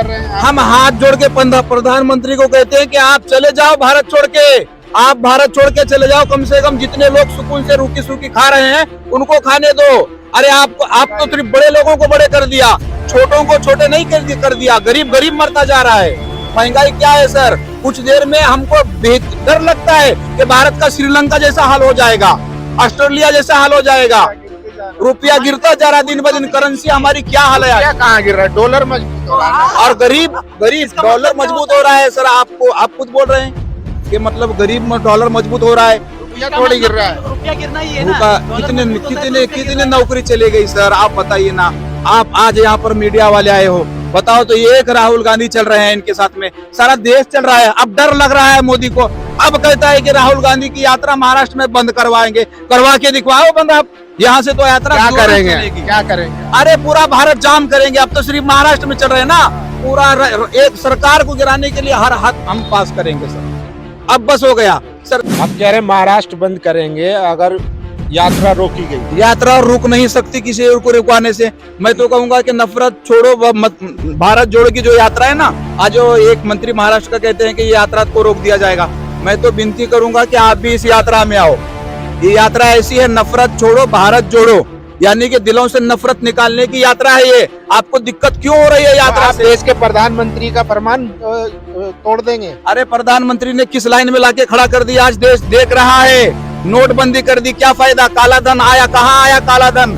हम हाथ जोड़ के प्रधानमंत्री को कहते हैं कि आप चले जाओ भारत छोड़ के, आप भारत छोड़ के चले जाओ। कम से कम जितने लोग सुकून से रूखी सूखी खा रहे हैं उनको खाने दो। अरे आप तो सिर्फ बड़े लोगों को बड़े कर दिया, छोटों को छोटे नहीं कर दिया। गरीब गरीब मरता जा रहा है। महंगाई क्या है सर, कुछ देर में हमको डर लगता है कि भारत का श्रीलंका जैसा हाल हो जाएगा, ऑस्ट्रेलिया जैसा हाल हो जाएगा। रुपया गिरता जा रहा दिन ब दिन, करेंसी हमारी क्या हाल है, कहाँ गिर रहा है, डॉलर मजबूत हो रहा है और गरीब डॉलर मजबूत हो रहा है। सर आप खुद बोल रहे हैं कि मतलब गरीब डॉलर मजबूत हो रहा है, रुपया थोड़ी गिर रहा है, रुपया गिरना ही है ना। कितने नौकरी चले गई सर, आप बताइए ना। आप आज यहाँ पर मीडिया वाले आए हो, बताओ तो ये एक राहुल गांधी चल रहे हैं, इनके साथ में सारा देश चल रहा है। अब डर लग रहा है मोदी को, अब कहता है कि राहुल गांधी की यात्रा महाराष्ट्र में बंद करवाएंगे। करवा के दिखवाओ बंद, आप यहाँ से तो यात्रा क्या करेंगे, क्या करेंगे? अरे पूरा भारत जाम करेंगे। अब तो सिर्फ महाराष्ट्र में चल रहे हैं ना, पूरा एक सरकार को गिराने के लिए हर हाथ हम पास करेंगे सर। अब बस हो गया सर। आप कह रहे महाराष्ट्र बंद करेंगे अगर यात्रा रोकी गई? यात्रा रुक नहीं सकती किसी और को रुकवाने से। मैं तो कहूंगा कि नफरत छोड़ो, भारत जोड़ो की जो यात्रा है ना, आज जो एक मंत्री महाराष्ट्र का कहते हैं कि ये यात्रा को रोक दिया जाएगा। मैं तो विनती करूंगा कि आप भी इस यात्रा में आओ। ये यात्रा ऐसी है, नफरत छोड़ो भारत जोड़ो, यानी कि दिलों से नफरत निकालने की यात्रा है ये। आपको दिक्कत क्यों हो रही है यात्रा से? देश के प्रधानमंत्री का फरमान तोड़ देंगे? अरे प्रधानमंत्री ने किस लाइन में लाके खड़ा कर दिया, आज देश देख रहा है। नोटबंदी कर दी, क्या फायदा? काला धन आया, कहाँ आया काला धन?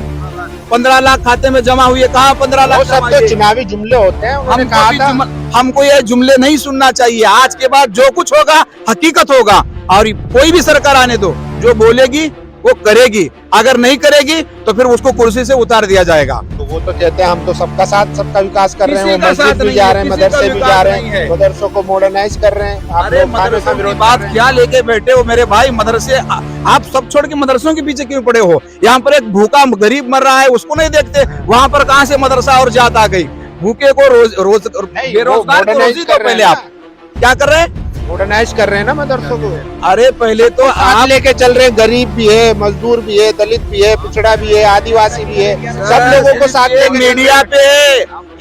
15 लाख खाते में जमा हुए, कहाँ 15 लाख? सब तो चुनावी जुमले होते हैं। हमको ये जुमले नहीं सुनना चाहिए। आज के बाद जो कुछ होगा हकीकत होगा, और कोई भी सरकार आने दो, जो बोलेगी वो करेगी, अगर नहीं करेगी तो फिर उसको कुर्सी से उतार दिया जाएगा। तो वो तो कहते हैं हम तो सबका साथ सबका विकास कर रहे हैं, मस्जिद भी जा रहे हैं, मदरसे भी जा रहे हैं, मदरसों को मॉडर्नाइज कर रहे हैं। अरे मदरसों की बात क्या लेके बैठे हो मेरे भाई? मदरसे आप सब छोड़ के मदरसों के पीछे क्यों पड़े हो? यहाँ पर एक भूखा गरीब मर रहा है, उसको नहीं देखते? वहाँ पर कहाँ से मदरसा और जात आ गई? भूखे को बेरोजगार को रोजी दो पहले। आप क्या कर रहे हैं? मॉडर्नाइज कर रहे हैं ना मदरसों को। अरे पहले तो आप लेके चल रहे हैं, गरीब भी है, मजदूर भी है, दलित भी है, पिछड़ा भी है, आदिवासी भी है, सब लोगों को साथ में। मीडिया पे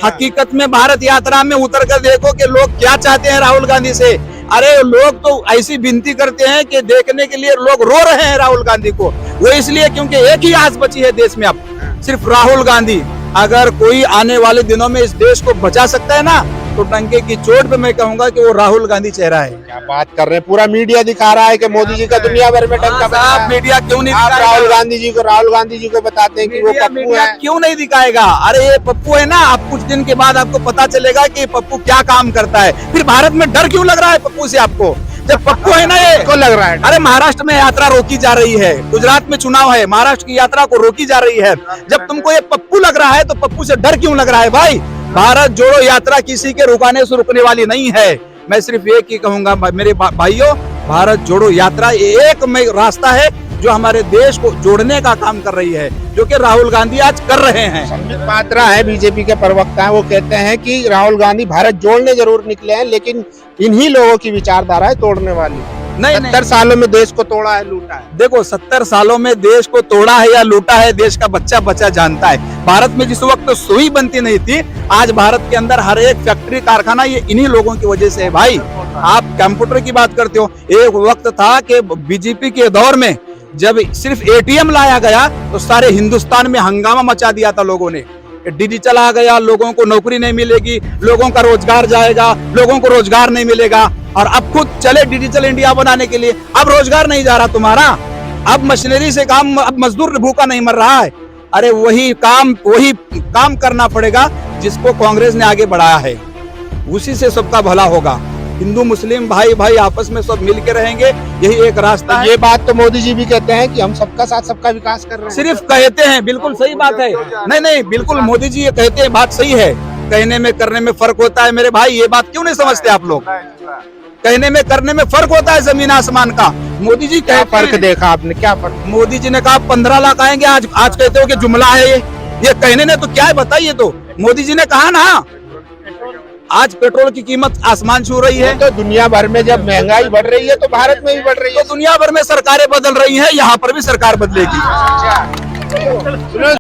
हकीकत में भारत यात्रा में उतर कर देखो कि लोग क्या चाहते हैं राहुल गांधी से। अरे लोग तो ऐसी विनती करते हैं कि देखने के लिए लोग रो रहे हैं राहुल गांधी को। वो इसलिए क्योंकि एक ही आस बची है देश में अब, सिर्फ राहुल गांधी। अगर कोई आने वाले दिनों में इस देश को बचा सकता है ना, तो डंके की चोट पे मैं कहूंगा कि वो राहुल गांधी चेहरा है। क्या बात कर रहे हैं? पूरा मीडिया दिखा रहा है कि मोदी जी का दुनिया भर में डंका बजा है। मीडिया क्यों नहीं आप दिखाएगा? राहुल गांधी जी को बताते हैं कि वो पप्पू है। क्यों नहीं दिखाएगा? अरे ये पप्पू है ना, आप कुछ दिन के बाद आपको पता चलेगा कि पप्पू क्या काम करता है। फिर भारत में डर क्यों लग रहा है पप्पू से आपको? जब पप्पू है ना, ये को लग रहा है। अरे महाराष्ट्र में यात्रा रोकी जा रही है, गुजरात में चुनाव है, महाराष्ट्र की यात्रा को रोकी जा रही है। जब तुमको ये पप्पू लग रहा है तो पप्पू से डर क्यों लग रहा है भाई? भारत जोड़ो यात्रा किसी के रुकाने से रुकने वाली नहीं है। मैं सिर्फ एक ही कहूंगा मेरे भाइयों, भारत जोड़ो यात्रा एक रास्ता है जो हमारे देश को जोड़ने का काम कर रही है, जो कि राहुल गांधी आज कर रहे हैं। संबित पात्रा है, बीजेपी के प्रवक्ता है, वो कहते हैं कि राहुल गांधी भारत जोड़ने जरूर निकले हैं, लेकिन इन्हीं लोगों की विचारधारा है तोड़ने वाली। नहीं 70 सालों में देश को तोड़ा है, लूटा है। देखो 70 सालों में देश को तोड़ा है या लूटा है, देश का बच्चा बच्चा जानता है। भारत में जिस वक्त तो सुई बनती नहीं थी, आज भारत के अंदर हर एक फैक्ट्री कारखाना ये इन्हीं लोगों की वजह से है भाई। आप कंप्यूटर की बात करते हो, एक वक्त था कि बीजेपी के दौर में जब सिर्फ एटीएम लाया गया तो सारे हिंदुस्तान में हंगामा मचा दिया था लोगों ने। डिजिटल आ गया, लोगों को नौकरी नहीं मिलेगी, लोगों का रोजगार जाएगा, लोगों को रोजगार नहीं मिलेगा। और अब खुद चले डिजिटल इंडिया बनाने के लिए, अब रोजगार नहीं जा रहा तुम्हारा, अब मशीनरी से काम, अब मजदूर भूखा नहीं मर रहा है। अरे वही काम करना पड़ेगा जिसको कांग्रेस ने आगे बढ़ाया है, उसी से सबका भला होगा। हिंदू मुस्लिम भाई भाई आपस में सब मिल के रहेंगे, यही एक रास्ता है। ये बात तो मोदी जी भी कहते हैं कि हम सबका साथ सबका विकास कर रहे हैं। सिर्फ कहते हैं, बिल्कुल सही बात है। नहीं बिल्कुल मोदी जी ये कहते हैं, बात सही है। कहने में करने में फर्क होता है मेरे भाई, ये बात क्यों नहीं समझते आप लोग? कहने में करने में फर्क होता है जमीन आसमान का। मोदी जी क्या फर्क देखा आपने? क्या फर्क? मोदी जी ने कहा 15 लाख आएंगे, आज कहते हो कि जुमला है ये कहने ने तो क्या है बताइए। तो मोदी जी ने कहा ना, आज पेट्रोल की कीमत आसमान छू रही है। तो दुनिया भर में जब महंगाई बढ़ रही है तो भारत में भी बढ़ रही है। तो दुनिया भर में सरकारें बदल रही हैं, यहाँ पर भी सरकार बदलेगी।